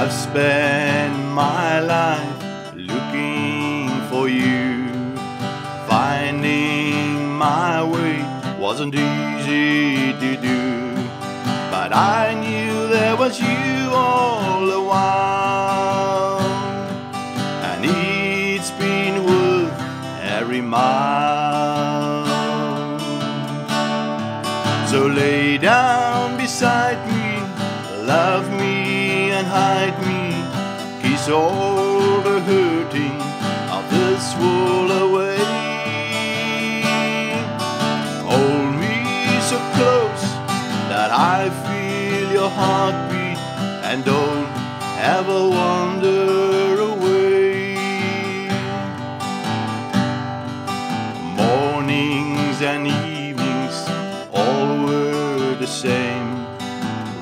I've spent my life looking for you. Finding my way wasn't easy to do, but I knew there was you all the while, and it's been worth every mile. So lay down beside me, love me and hide me, kiss all the hurting of this world away. Hold me so close that I feel your heartbeat, and don't ever wander away. Mornings and evenings all were the same.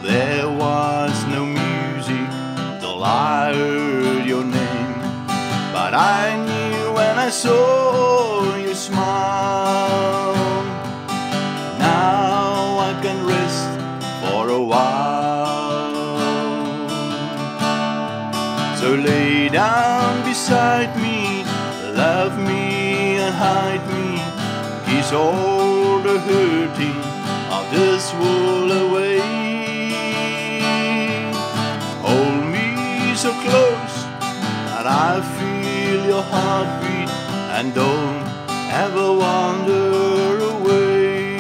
There was no music till I heard your name, but I knew when I saw you smile. Now I can rest for a while. So lay down beside me, love me and hide me, kiss all the hurting of this world away. Hold me so close that I feel your heartbeat, and don't ever wander away.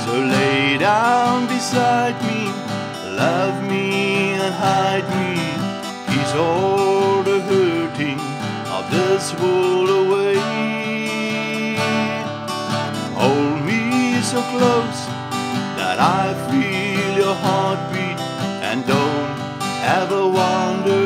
So lay down beside me, love me and hide me, kiss all the hurting of this world away. Hold me so close that I feel your heartbeat, and don't ever wander